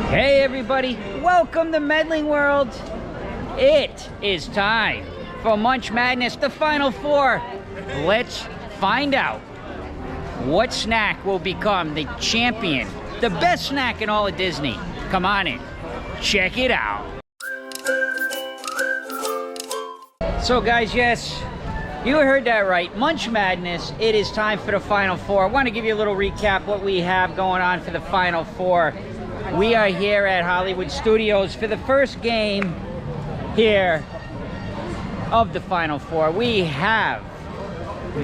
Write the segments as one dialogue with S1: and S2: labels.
S1: Hey everybody, welcome to Medling World. It is time for Munch Madness, the Final Four. Let's find out what snack will become the champion, the best snack in all of Disney. Come on in, check it out. So guys, yes, you heard that right. Munch Madness, it is time for the Final Four. I want to give you a little recap what we have going on for the Final Four. We are here at Hollywood Studios for the first game here of the Final Four. We have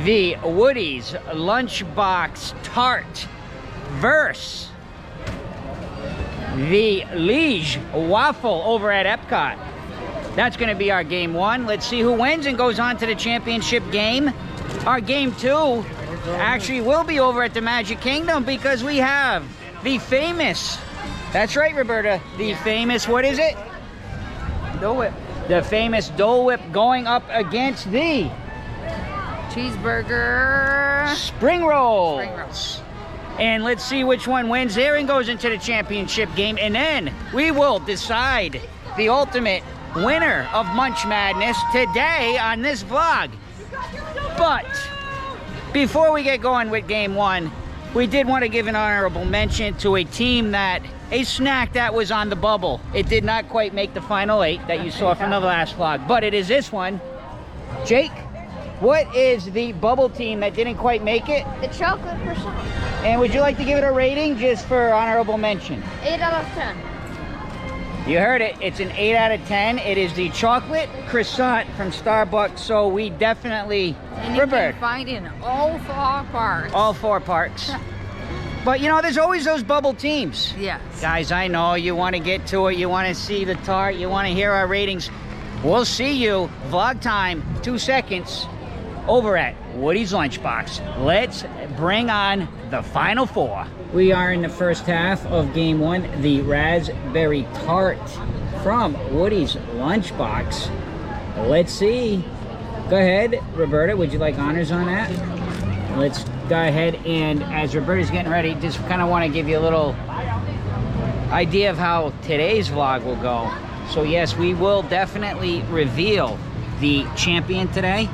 S1: the Woody's Lunchbox Tart versus the Liege Waffle over at Epcot. That's going to be our game one. Let's see who wins and goes on to the championship game. Our game two actually will be over at the Magic Kingdom because we have the famous, that's right, Roberta, the famous, what is it?
S2: Dole Whip.
S1: The famous Dole Whip going up against the
S2: Cheeseburger
S1: Spring Rolls. And let's see which one wins there and goes into the championship game. And then we will decide the ultimate winner of Munch Madness today on this vlog. But before we get going with game one, we did want to give an honorable mention to a team a snack that was on the bubble. It did not quite make the final 8 that you saw from the last vlog, but it is this one. Jake, what is the bubble team that didn't quite make it?
S3: The chocolate croissant.
S1: And would you like to give it a rating just for honorable mention?
S3: 8 out of 10.
S1: You heard it. It's an 8 out of 10. It is the chocolate croissant from Starbucks, so we definitely...
S2: And you can find it in all 4 parks.
S1: All 4 parks. But you know, there's always those bubble teams.
S2: Yes.
S1: Guys, I know you want to get to it. You want to see the Tart. You want to hear our ratings. We'll see you, vlog time, 2 seconds, over at Woody's Lunchbox. Let's bring on the Final Four. We are in the first half of game one, the Raspberry Tart from Woody's Lunchbox. Let's see. Go ahead, Roberta, would you like honors on that? Let's go ahead, and as Roberta's getting ready, just kind of want to give you a little idea of how today's vlog will go. So yes, we will definitely reveal the champion today,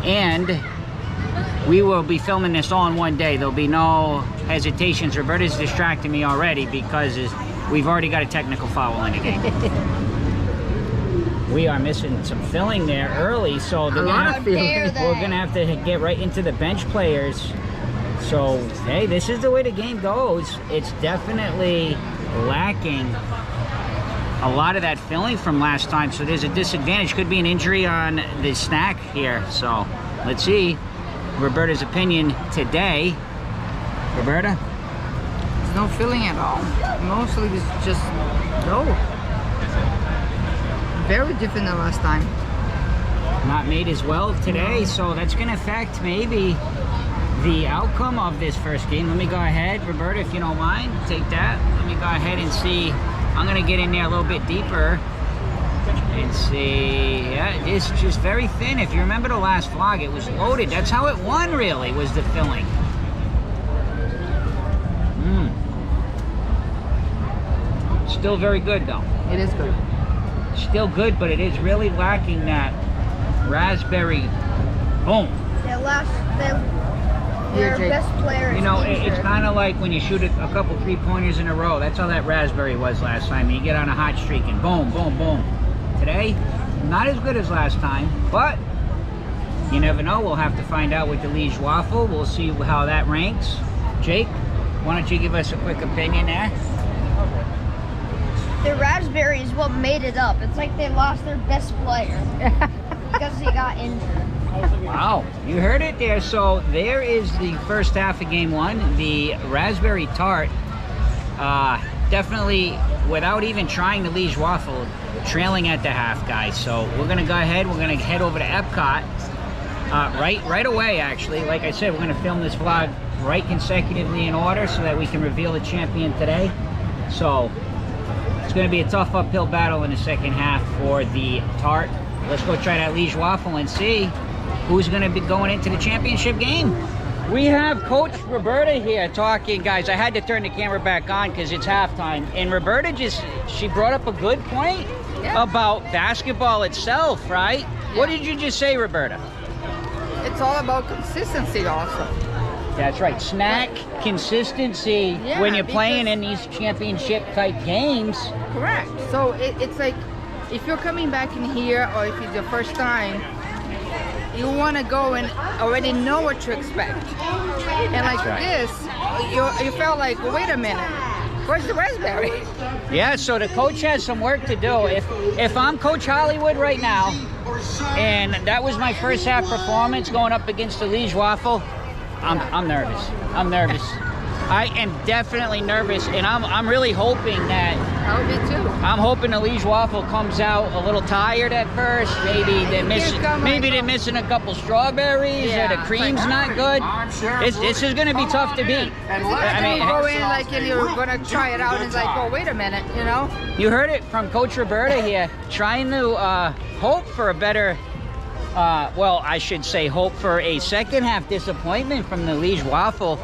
S1: and we will be filming this all in one day. There'll be no hesitations. Roberta's distracting me already because we've already got a technical foul in the game. We are missing some filling there early, so we're gonna have to get right into the bench players. So hey, this is the way the game goes. It's definitely lacking a lot of that filling from last time, so there's a disadvantage. Could be an injury on the snack here. So let's see Roberta's opinion today. Roberta?
S2: There's no filling at all. Mostly it's just dough. Very different than last time.
S1: Not made as well today, so that's going to affect maybe the outcome of this first game. Let me go ahead, Roberta, if you don't mind, take that. Let me go ahead and see. I'm going to get in there a little bit deeper and see. Yeah, it's just very thin. If you remember the last vlog, it was loaded. That's how it won, really, was the filling. Still very good, though.
S2: It is good.
S1: Still good, but it is really lacking that raspberry boom.
S3: Their best player.
S1: You know, it's kind of like when you shoot a couple 3-pointers in a row. That's how that raspberry was last time. You get on a hot streak and boom, boom, boom. Today, not as good as last time, but you never know. We'll have to find out with the Liege Waffle. We'll see how that ranks. Jake, why don't you give us a quick opinion there?
S3: The raspberry is what made it up. It's like they lost their best player because he got injured.
S1: Wow, you heard it there. So there is the first half of game one. The Raspberry Tart, definitely without even trying the Liege Waffle, trailing at the half, guys. So we're gonna go ahead. We're gonna head over to Epcot right away. Actually, like I said, we're gonna film this vlog right consecutively in order so that we can reveal the champion today. So it's going to be a tough uphill battle in the second half for the Tart. Let's go try that Liege Waffle and see who's going to be going into the championship game. We have Coach Roberta here talking, guys. I had to turn the camera back on because it's halftime. And Roberta she brought up a good point about basketball itself, right? Yeah. What did you just say, Roberta?
S2: It's all about consistency also.
S1: That's right. Snack, consistency when you're playing in these championship type games.
S2: Correct. So it's like, if you're coming back in here or if it's your first time, you want to go and already know what to expect. And like this, you felt like, well, wait a minute, where's the raspberry?
S1: Yeah, so the coach has some work to do. If I'm Coach Hollywood right now, and that was my first half performance going up against the Liege Waffle, I'm nervous. I'm nervous. I am definitely nervous, and I'm really hoping that.
S2: I would be too.
S1: I'm hoping the Liege Waffle comes out a little tired at first. Maybe they're missing a couple strawberries, or the cream's not good. This is going to be tough to beat.
S2: I mean, go in like you're going to try it out, and it's like, oh, wait a minute, you know.
S1: You heard it from Coach Roberta here, trying to hope for a better. Well, I should say hope for a second half disappointment from the Liege Waffle.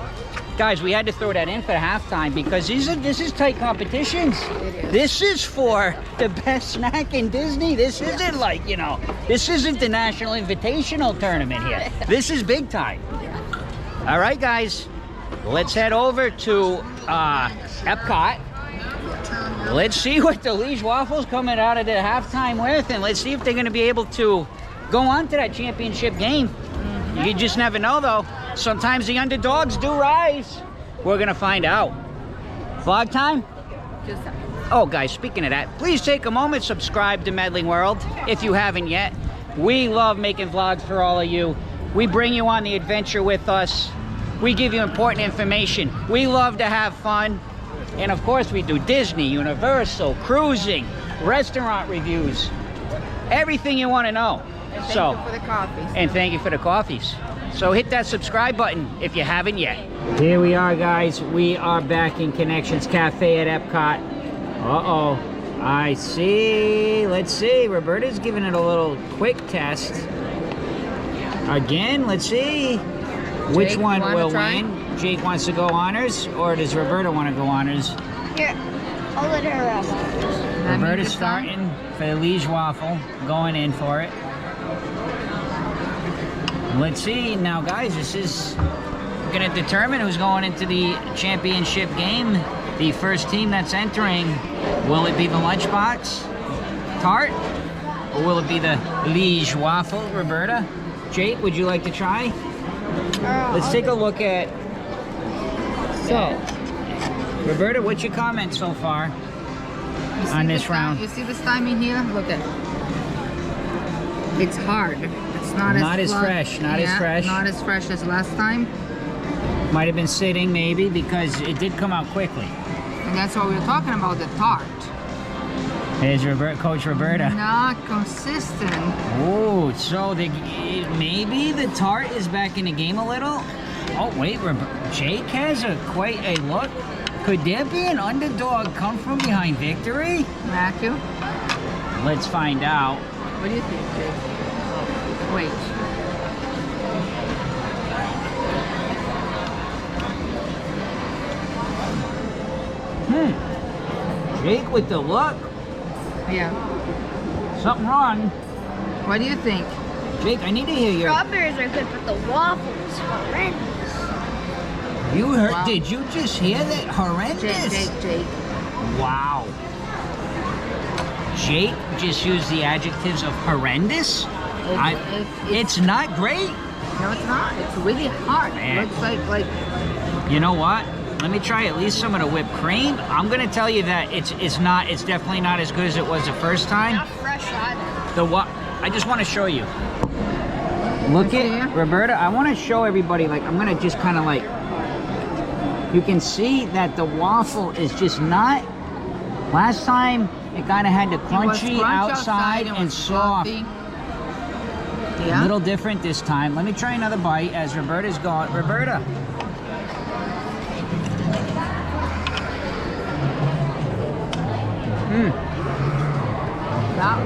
S1: Guys, we had to throw that in for halftime because this is tight competitions. This is for the best snack in Disney. This isn't like, you know, this isn't the National Invitational Tournament here. This is big time. All right, guys, let's head over to Epcot. Let's see what the Liege Waffle's coming out of the halftime with, and let's see if they're going to be able to go on to that championship game. You just never know, though. Sometimes the underdogs do rise. We're gonna find out. Vlog time? Oh, guys, speaking of that, please take a moment, subscribe to Medling World if you haven't yet. We love making vlogs for all of you. We bring you on the adventure with us. We give you important information. We love to have fun. And of course, we do Disney, Universal, cruising, restaurant reviews, everything you want to know.
S2: And thank you for the coffees.
S1: And thank you for the coffees. So hit that subscribe button if you haven't yet. Here we are, guys. We are back in Connections Cafe at Epcot. Uh-oh. I see. Let's see. Roberta's giving it a little quick test. Again, let's see. Which one will win? Jake wants to go honors, or does Roberta want to go honors?
S3: Here, I'll let her have honors.
S1: Roberta's starting for the Liege Waffle, going in for it. Let's see now, guys. This is going to determine who's going into the championship game. The first team that's entering, will it be the Lunchbox, Tart, or will it be the Liege Waffle? Roberta, Jake, would you like to try? Let's take a look at. So, Roberta, what's your comment so far on this round?
S2: You see this timing here? Look at it. It's hard. Not as fresh. Not as fresh as last time.
S1: Might have been sitting maybe because it did come out quickly.
S2: And that's what we were talking about, the Tart.
S1: There's Coach Roberta.
S2: Not consistent.
S1: Oh, so maybe the Tart is back in the game a little. Oh wait, Jake has quite a look. Could there be an underdog come from behind victory?
S2: Matthew?
S1: Let's find out.
S2: What do you think, Jake? Wait.
S1: Jake with the look.
S2: Yeah.
S1: Something wrong.
S2: What do you think?
S1: Jake, I need to hear your...
S3: Strawberries are good, but the waffles horrendous.
S1: You heard? Wow. Did you just hear that? Horrendous.
S2: Jake.
S1: Wow. Jake just used the adjectives of horrendous. It's not great.
S2: No, it's not. It's really hard. Man. It looks like.
S1: You know what? Let me try at least some of the whipped cream. I'm gonna tell you that it's definitely not as good as it was the first time.
S3: Not fresh either.
S1: I just want to show you. Look at Roberta. I want to show everybody. Like I'm gonna just kind of like. You can see that the waffle is just not. Last time it kind of had the crunchy outside and soft.
S2: Yeah.
S1: A little different this time. Let me try another bite as Roberta's gone. Roberta.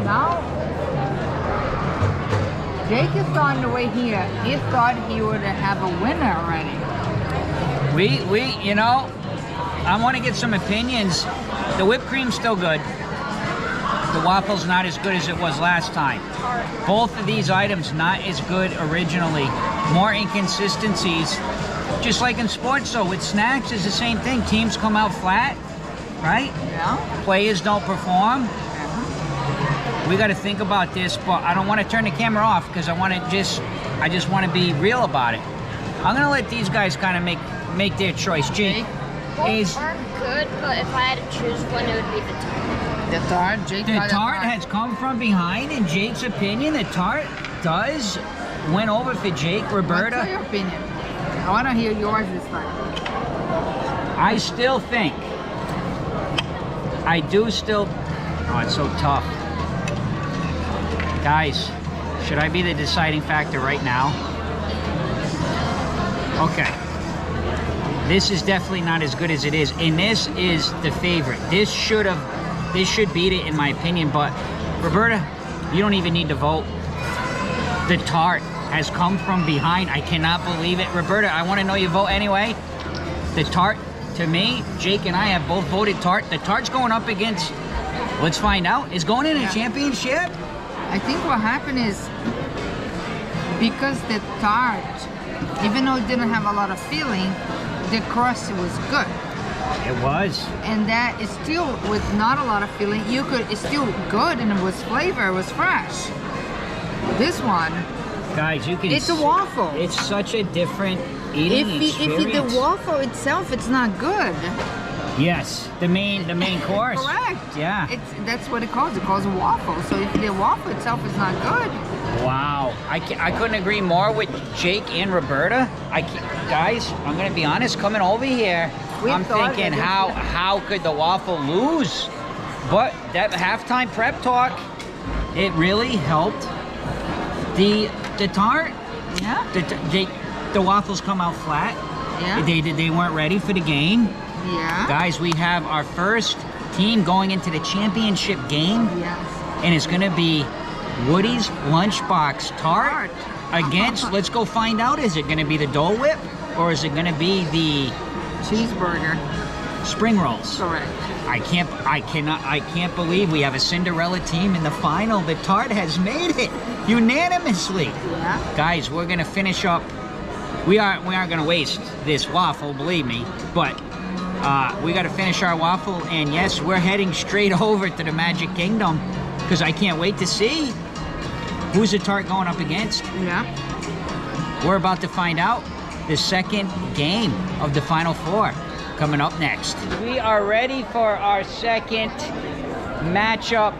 S2: Now. Jake is on the way here. He thought he would have a winner already.
S1: You know, I want to get some opinions. The whipped cream's still good. The waffle's not as good as it was last time. Both of these items not as good originally. More inconsistencies. Just like in sports, so with snacks, it's the same thing. Teams come out flat, right?
S2: Yeah.
S1: Players don't perform. We got to think about this, but I don't want to turn the camera off because I just want to be real about it. I'm gonna let these guys kind of make their choice. Jake is
S3: Both are good, but if I had to choose one, it would be the Tart.
S2: The Tart, Jake.
S1: the Tart has come from behind. In Jake's opinion, the Tart went over for Jake. Roberta,
S2: What's your opinion? I want to hear yours this time.
S1: I still think. I do still. Oh, it's so tough. Guys, should I be the deciding factor right now? Okay. This is definitely not as good as it is, and this is the favorite. This should beat it in my opinion, but Roberta, you don't even need to vote. The Tart has come from behind. I cannot believe it. Roberta, I want to know your vote anyway. The Tart, to me, Jake and I have both voted Tart. The Tart's going up against, let's find out, is going in a championship?
S2: I think what happened is because the Tart, even though it didn't have a lot of filling, the crust was good.
S1: It was.
S2: And that is still with not a lot of filling. It's still good and it was flavor, it was fresh. This one,
S1: Guys, you can
S2: it's a waffle.
S1: It's such a different eating experience.
S2: If the waffle itself, it's not good.
S1: Yes, the main course.
S2: Correct.
S1: Yeah.
S2: That's what it calls. It calls a waffle. So if the waffle itself is not good.
S1: Wow, I couldn't agree more with Jake and Roberta. Guys, I'm gonna be honest. Coming over here, I'm thinking how could the waffle lose? But that halftime prep talk, it really helped the Tart.
S2: Yeah.
S1: The waffles come out flat.
S2: Yeah.
S1: They weren't ready for the game.
S2: Yeah.
S1: Guys, we have our first team going into the championship game.
S2: Yes.
S1: And it's going to be Woody's Lunchbox Tart against, let's go find out, is it going to be the Dole Whip or is it going to be the
S2: Cheeseburger
S1: Spring Rolls?
S2: Correct.
S1: I can't believe we have a Cinderella team in the final. The Tart has made it unanimously.
S2: Yeah.
S1: Guys, we're going to finish up. We aren't going to waste this waffle, believe me, but we got to finish our waffle, and yes, we're heading straight over to the Magic Kingdom because I can't wait to see who's the Tart going up against.
S2: Yeah.
S1: We're about to find out the second game of the Final Four coming up next. We are ready for our second matchup.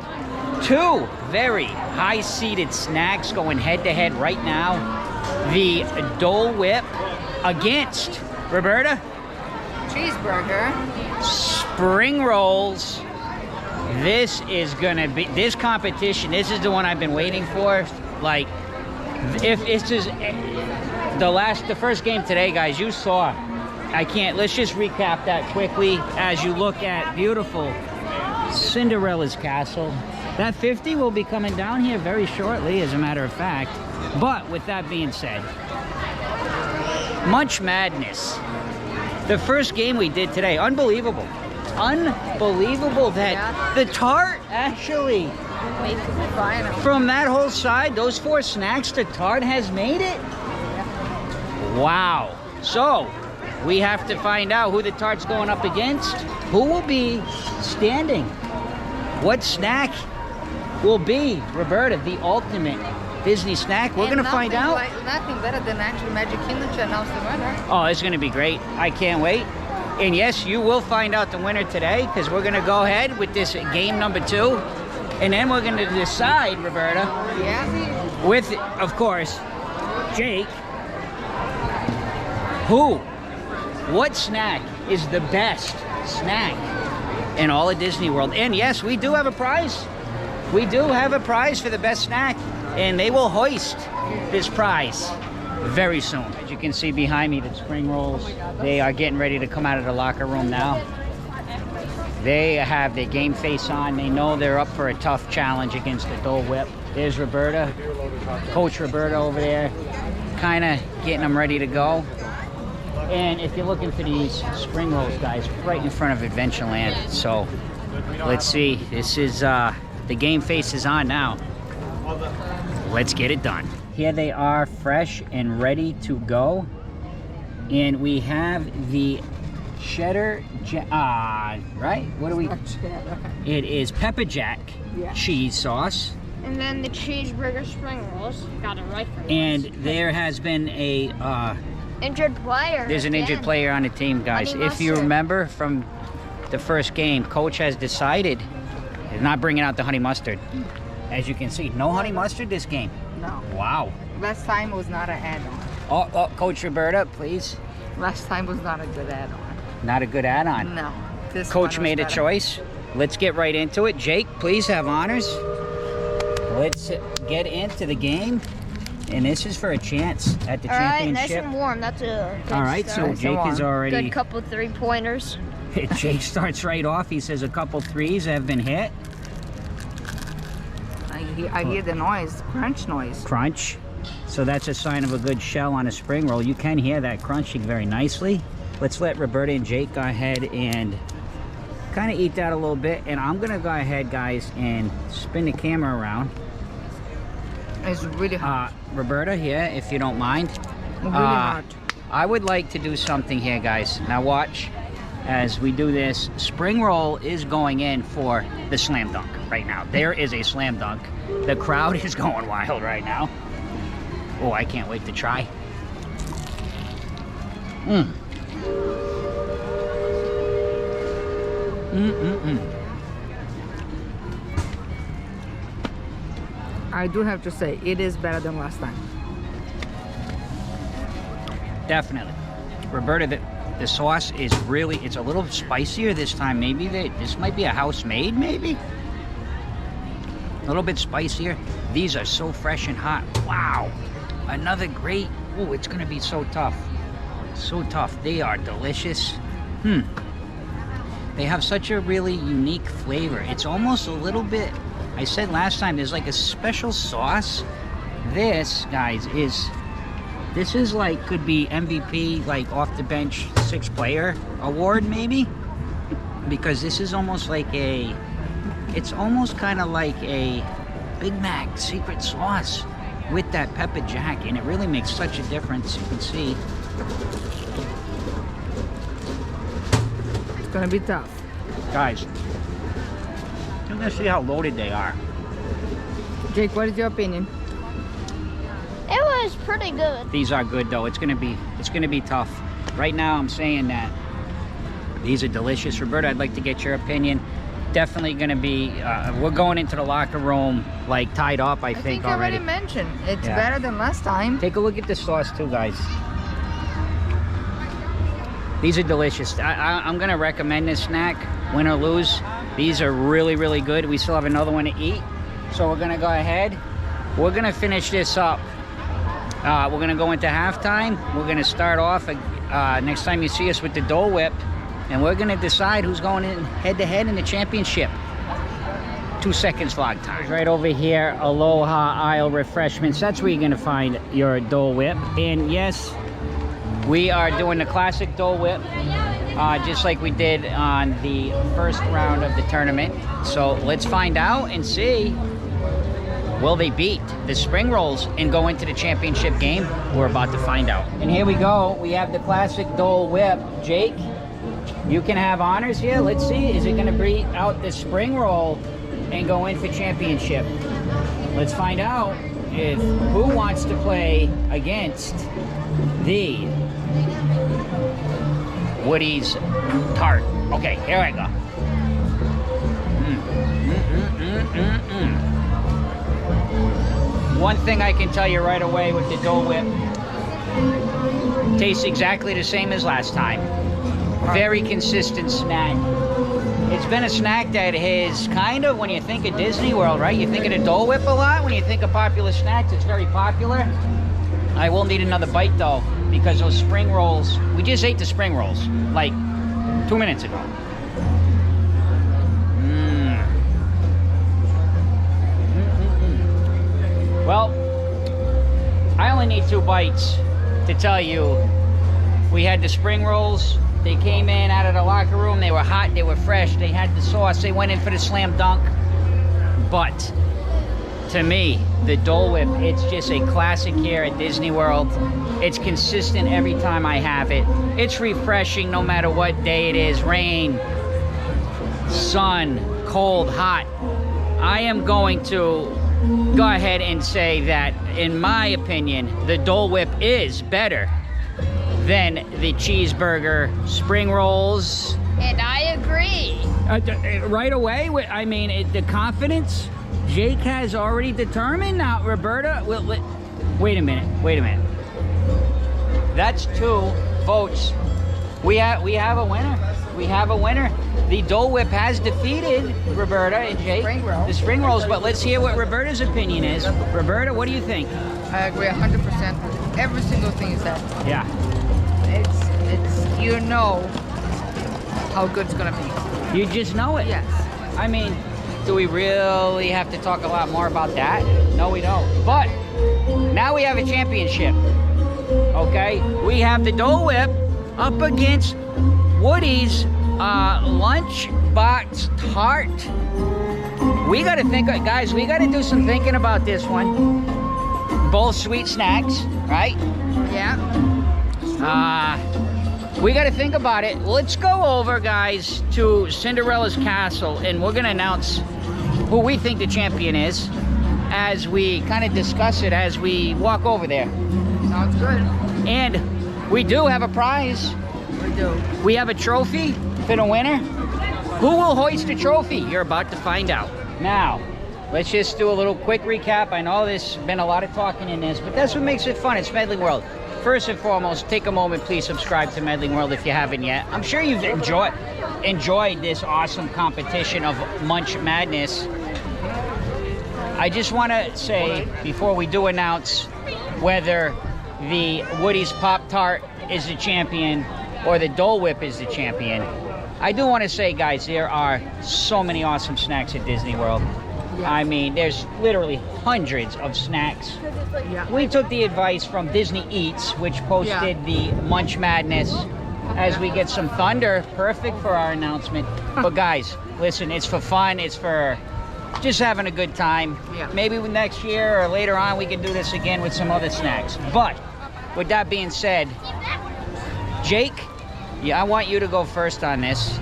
S1: Two very high-seeded snacks going head-to-head right now. The Dole Whip against Roberta.
S2: Cheeseburger.
S1: Spring Rolls. This is gonna be, this competition, this is the one I've been waiting for. Like, if this is the first game today, guys, you saw. Let's just recap that quickly as you look at beautiful Cinderella's castle. That 50 will be coming down here very shortly, as a matter of fact. But with that being said, Munch Madness. The first game we did today, unbelievable. Unbelievable that the Tart actually, from that whole side, those four snacks, the Tart has made it. Wow. So, we have to find out who the Tart's going up against. Who will be standing? What snack will be, Roberta, the ultimate Disney snack? We're going to find out.
S2: Nothing better than actually Magic Kingdom to announce the winner.
S1: Oh, it's going to be great. I can't wait. And yes, you will find out the winner today because we're going to go ahead with this game number 2. And then we're going to decide, Roberta, with, of course, Jake, what snack is the best snack in all of Disney World. And yes, we do have a prize. We do have a prize for the best snack, and they will hoist this prize very soon. As you can see behind me, the Spring Rolls, they are getting ready to come out of the locker room now. They have their game face on. They know they're up for a tough challenge against the Dole Whip. There's Roberta, Coach Roberta over there, kind of getting them ready to go. And if you're looking for these spring rolls, guys, right in front of Adventureland. So let's see. This is the game face is on now. Let's get it done. Here they are, fresh and ready to go. And we have the cheddar, right? What do we? It is pepper jack cheese sauce.
S3: And then the Cheeseburger Spring Rolls. Got it right for
S1: And there has been a
S3: injured player.
S1: there's an injured player on the team, guys. If you remember from the first game, Coach has decided he's not bringing out the honey mustard. As you can see, no honey mustard this game.
S2: No.
S1: Wow.
S2: Last time was not an add-on.
S1: Oh, Coach Roberta, please.
S2: Last time was not a good add-on.
S1: Not a good add-on.
S2: No. This
S1: Coach
S2: one was
S1: made a
S2: better.
S1: choice. Let's get right into it. Jake, please have honors. Let's get into the game. And this is for a chance at the
S3: All right, nice
S1: championship.
S3: and warm. That's a good
S1: All right,
S3: start.
S1: so Jake is already...
S3: Good couple 3-pointers.
S1: Jake starts right off. He says a couple threes have been hit.
S2: I hear the noise, crunch noise.
S1: Crunch. So that's a sign of a good shell on a spring roll. You can hear that crunching very nicely. Let's let Roberta and Jake go ahead and kind of eat that a little bit. And I'm going to go ahead, guys, and spin the camera around.
S2: It's really hot.
S1: Roberta here, if you don't mind.
S2: Really hot.
S1: I would like to do something here, guys. Now watch as we do this. Spring roll is going in for the slam dunk right now. There is a slam dunk. The crowd is going wild right now. Oh, I can't wait to try.
S2: I do have to say, it is better than last time.
S1: Definitely. Roberta, the sauce is really, it's a little spicier this time. Maybe this might be a house made, maybe? A little bit spicier. These are so fresh and hot. Wow. Another great, oh, it's gonna be so tough. So tough. They are delicious. They have such a really unique flavor. It's almost a little bit, I said last time, there's like a special sauce. This, guys, this is like, could be MVP, like off the bench 6th player award maybe, because this is almost like it's almost kind of like a Big Mac secret sauce with that pepper jack, and it really makes such a difference. You can see.
S2: It's gonna be tough.
S1: Guys, you're gonna see how loaded they are.
S2: Jake, what is your opinion?
S3: It was pretty good.
S1: These are good though. It's gonna be tough. Right now I'm saying that these are delicious. Roberta, I'd like to get your opinion. Definitely gonna be, we're going into the locker room like tied up, I think
S2: I
S1: already.
S2: already mentioned, it's better than last time.
S1: Take a look at the sauce too, guys. These are delicious. I'm gonna recommend this snack, win or lose. These are really, really good. We still have another one to eat. So we're gonna go ahead. We're gonna finish this up. We're gonna go into halftime. We're gonna start off next time you see us with the Dole Whip, and we're gonna decide who's going in head-to-head in the championship. 2 seconds vlog time. Right over here, Aloha Aisle Refreshments. That's where you're gonna find your Dole Whip. And yes, we are doing the Classic Dole Whip, just like we did on the first round of the tournament. So let's find out and see, will they beat the Spring Rolls and go into the championship game? We're about to find out. And here we go. We have the Classic Dole Whip. Jake, you can have honors here. Let's see, is it going to beat out the Spring Roll and go in for championship? Let's find out if who wants to play against the Woody's Tart. Okay, here I go. One thing I can tell you right away with the Dole Whip, tastes exactly the same as last time. Very consistent snack. It's been a snack that has kind of, when you think of Disney World, right? You think of the Dole Whip a lot. When you think of popular snacks, it's very popular. I will need another bite though, because those spring rolls, we just ate the spring rolls like 2 minutes ago. 2 bites to tell you. We had the spring rolls. They came in out of the locker room. They were hot, they were fresh, they had the sauce. They went in for the slam dunk. But to me, the Dole Whip, it's just a classic here at Disney World. It's consistent every time I have it. It's refreshing no matter what day it is, rain, sun, cold, hot. I am going to go ahead and say that, in my opinion, the Dole Whip is better than the Cheeseburger Spring Rolls.
S3: And I agree.
S1: Right away, I mean, the confidence Jake has already determined. Now, Roberta, wait a minute. That's 2 votes. We have a winner. We have a winner. The Dole Whip has defeated Roberta and Jake. The spring rolls, but let's hear what Roberta's opinion is. Roberta, what do you think?
S2: I agree 100%. Every single thing you said.
S1: Yeah.
S2: It's you know how good it's gonna be.
S1: You just know it.
S2: Yes.
S1: I mean, do we really have to talk a lot more about that? No, we don't. But now we have a championship. Okay? We have the Dole Whip up against Woody's Lunchbox Tart. We gotta think, guys, we gotta do some thinking about this one. Both sweet snacks, right?
S2: Yeah.
S1: We got to think about it. Let's go over, guys, to Cinderella's Castle, and we're going to announce who we think the champion is as we kind of discuss it as we walk over there.
S2: Sounds good.
S1: And we do have a prize.
S2: We do.
S1: We have a trophy for the winner. Who will hoist the trophy? You're about to find out. Now, let's just do a little quick recap. I know there's been a lot of talking in this, but that's what makes it fun. It's Medling World. First and foremost, take a moment, please subscribe to Medling World if you haven't yet. I'm sure you've enjoyed this awesome competition of Munch Madness. I just want to say, before we do announce whether the Woody's Pop-Tart is the champion or the Dole Whip is the champion, I do want to say, guys, there are so many awesome snacks at Disney World. Yeah. I mean, there's literally hundreds of snacks.
S2: Yeah.
S1: We took the advice from Disney Eats, which posted the Munch Madness as we get some thunder. Perfect for our announcement. But guys, listen, it's for fun. It's for just having a good time.
S2: Yeah.
S1: Maybe next year or later on we can do this again with some other snacks. But with that being said, Jake, I want you to go first on this.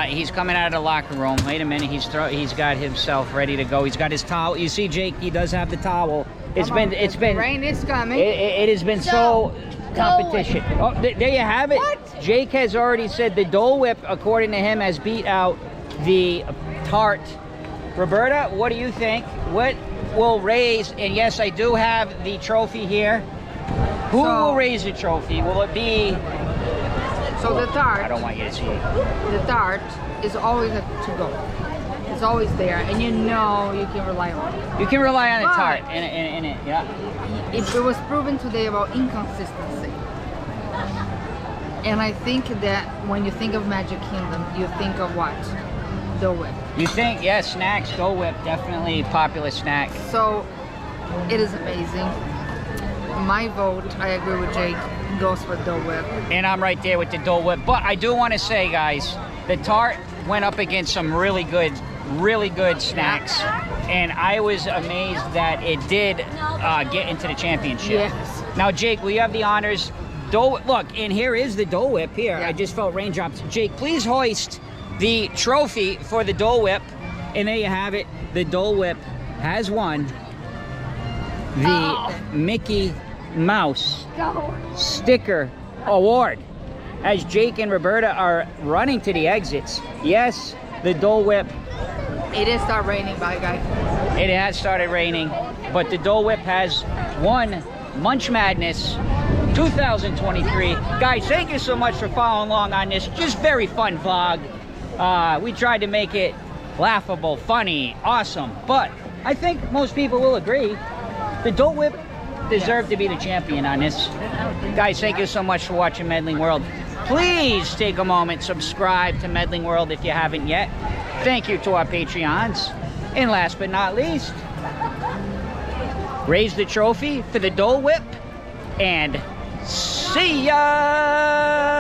S1: He's coming out of the locker room. Wait a minute, he's got himself ready to go. He's got his towel. You see, Jake, he does have the towel. It's been
S2: rain is coming.
S1: It has been so competition. Oh, there you have it.
S2: What?
S1: Jake has already said the Dole Whip, according to him, has beat out the Tart. Roberta, what do you think? What will raise? And yes, I do have the trophy here. Who will raise the trophy? Will it be?
S2: So the Tart.
S1: I don't want you to see it.
S2: The Tart is always a to-go. It's always there, and you know you can rely on it.
S1: You can rely on the Tart in it, yeah.
S2: It was proven today about inconsistency. And I think that when you think of Magic Kingdom, you think of what? Dole Whip.
S1: You think, yeah, snacks, Dole Whip, definitely a popular snack.
S2: So, it is amazing. My vote, I agree with Jake, goes for Dole Whip.
S1: And I'm right there with the Dole Whip. But I do want to say, guys, the Tart went up against some really good snacks. And I was amazed that it did get into the championship.
S2: Yes.
S1: Now, Jake, we have the honors. Look, and here is the Dole Whip here.
S2: Yeah.
S1: I just felt raindrops. Jake, please hoist the trophy for the Dole Whip. And there you have it. The Dole Whip has won the Mickey Mouse Sticker Award. As Jake and Roberta are running to the exits, yes, the Dole Whip.
S2: It is start raining, bye guys.
S1: It has started raining, but the Dole Whip has won Munch Madness 2023. Guys, thank you so much for following along on this just very fun vlog. We tried to make it laughable, funny, awesome, but I think most people will agree the Dole Whip deserved to be the champion on this. Guys, thank you so much for watching Medling World. Please take a moment, subscribe to Medling World if you haven't yet. Thank you to our Patreons. And last but not least, raise the trophy for the Dole Whip, and see ya!